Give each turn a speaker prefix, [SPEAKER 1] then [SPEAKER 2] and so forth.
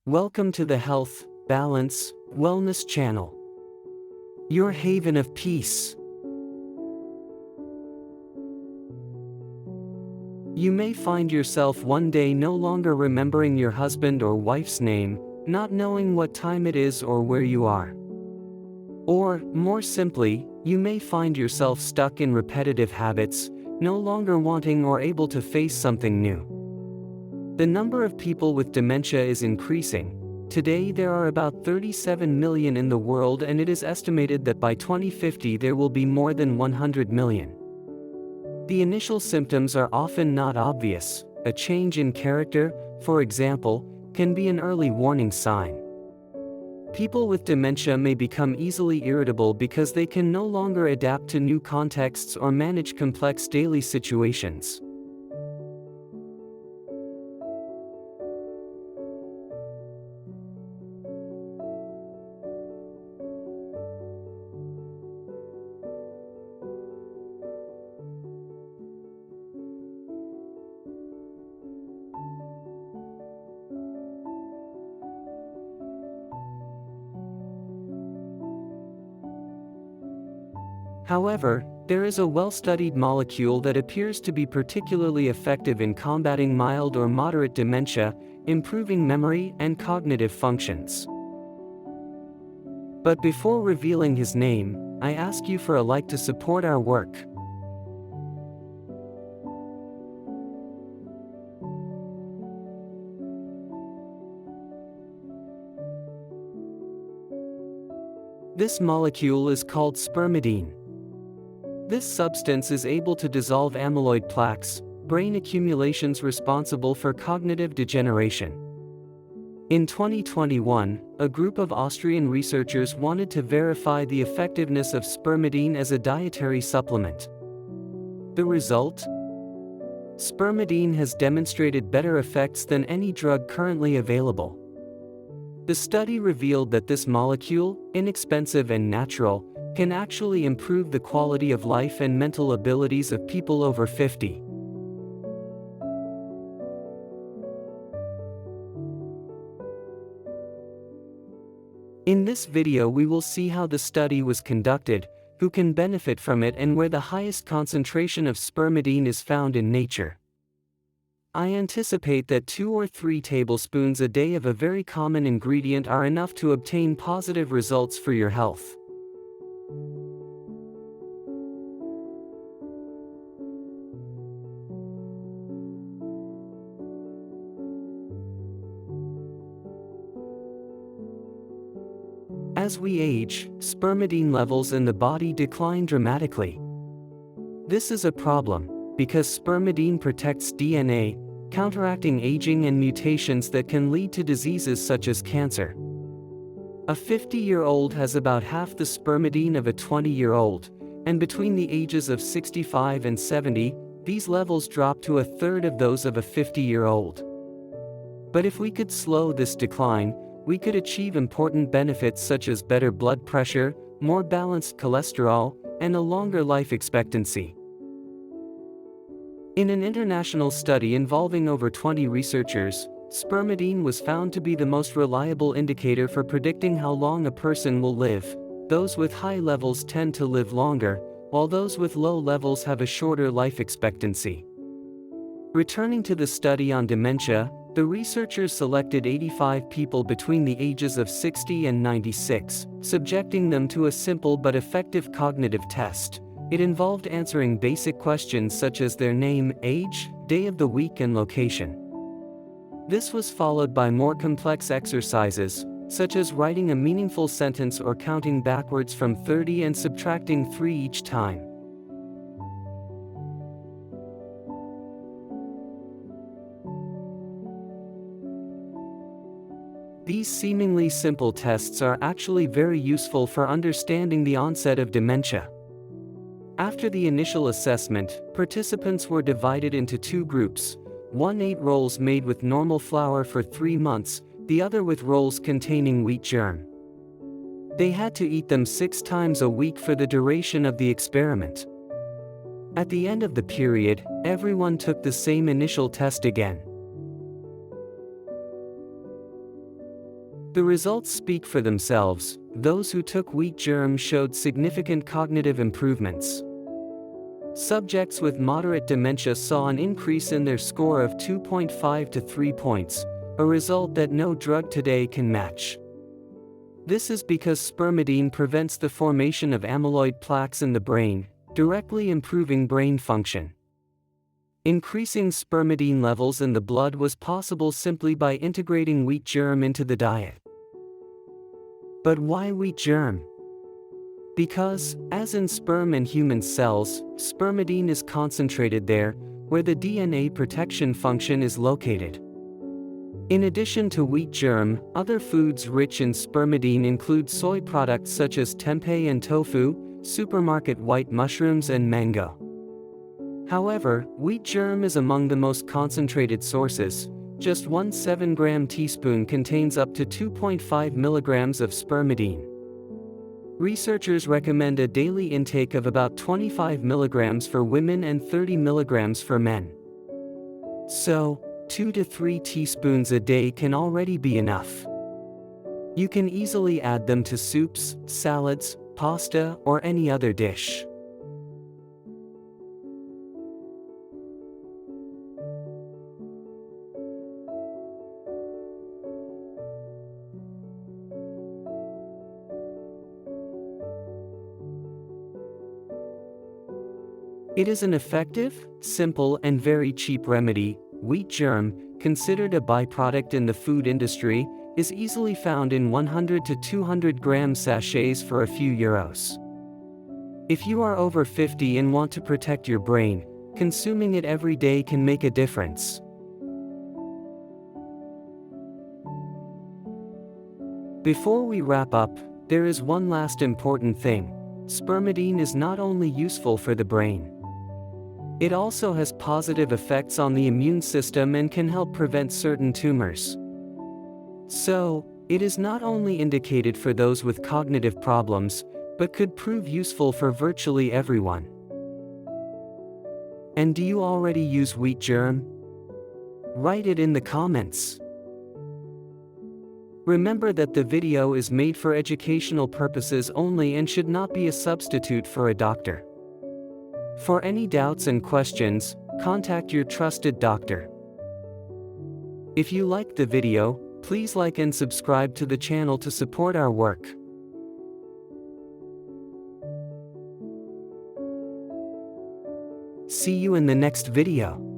[SPEAKER 1] Welcome to the Health, Balance, Wellness channel, your haven of peace. You may find yourself one day no longer remembering your husband or wife's name, not knowing what time it is or where you are. Or, more simply, you may find yourself stuck in repetitive habits, no longer wanting or able to face something new. The number of people with dementia is increasing. Today there are about 37 million in the world, and it is estimated that by 2050 there will be more than 100 million. The initial symptoms are often not obvious. A change in character, for example, can be an early warning sign. People with dementia may become easily irritable because they can no longer adapt to new contexts or manage complex daily situations. However, there is a well-studied molecule that appears to be particularly effective in combating mild or moderate dementia, improving memory and cognitive functions. But before revealing his name, I ask you for a like to support our work. This molecule is called spermidine. This substance is able to dissolve amyloid plaques, brain accumulations responsible for cognitive degeneration. In 2021, a group of Austrian researchers wanted to verify the effectiveness of spermidine as a dietary supplement. The result? Spermidine has demonstrated better effects than any drug currently available. The study revealed that this molecule, inexpensive and natural, can actually improve the quality of life and mental abilities of people over 50. In this video we will see how the study was conducted, who can benefit from it, and where the highest concentration of spermidine is found in nature. I anticipate that 2 or 3 tablespoons a day of a very common ingredient are enough to obtain positive results for your health. As we age, spermidine levels in the body decline dramatically. This is a problem, because spermidine protects DNA, counteracting aging and mutations that can lead to diseases such as cancer. A 50-year-old has about half the spermidine of a 20-year-old, and between the ages of 65 and 70, these levels drop to a third of those of a 50-year-old. But if we could slow this decline, we could achieve important benefits such as better blood pressure, more balanced cholesterol, and a longer life expectancy. In an international study involving over 20 researchers, spermidine was found to be the most reliable indicator for predicting how long a person will live. Those with high levels tend to live longer, while those with low levels have a shorter life expectancy. Returning to the study on dementia, the researchers selected 85 people between the ages of 60 and 96, subjecting them to a simple but effective cognitive test. It involved answering basic questions such as their name, age, day of the week, and location. This was followed by more complex exercises, such as writing a meaningful sentence or counting backwards from 30 and subtracting 3 each time. These seemingly simple tests are actually very useful for understanding the onset of dementia. After the initial assessment, participants were divided into 2 groups, one 8 rolls made with normal flour for 3 months, the other with rolls containing wheat germ. They had to eat them 6 times a week for the duration of the experiment. At the end of the period, everyone took the same initial test again. The results speak for themselves. Those who took wheat germ showed significant cognitive improvements. Subjects with moderate dementia saw an increase in their score of 2.5 to 3 points, a result that no drug today can match. This is because spermidine prevents the formation of amyloid plaques in the brain, directly improving brain function. Increasing spermidine levels in the blood was possible simply by integrating wheat germ into the diet. But why wheat germ? Because, as in sperm and human cells, spermidine is concentrated there, where the DNA protection function is located. In addition to wheat germ, other foods rich in spermidine include soy products such as tempeh and tofu, supermarket white mushrooms and mango. However, wheat germ is among the most concentrated sources. Just 1 7-gram teaspoon contains up to 2.5 milligrams of spermidine. Researchers recommend a daily intake of about 25 milligrams for women and 30 milligrams for men. So, 2 to 3 teaspoons a day can already be enough. You can easily add them to soups, salads, pasta, or any other dish. It is an effective, simple, and very cheap remedy. Wheat germ, considered a byproduct in the food industry, is easily found in 100 to 200 gram sachets for a few euros. If you are over 50 and want to protect your brain, consuming it every day can make a difference. Before we wrap up, there is one last important thing. Spermidine is not only useful for the brain. It also has positive effects on the immune system and can help prevent certain tumors. So, it is not only indicated for those with cognitive problems, but could prove useful for virtually everyone. And do you already use wheat germ? Write it in the comments. Remember that the video is made for educational purposes only and should not be a substitute for a doctor. For any doubts and questions, contact your trusted doctor. If you liked the video, please like and subscribe to the channel to support our work. See you in the next video.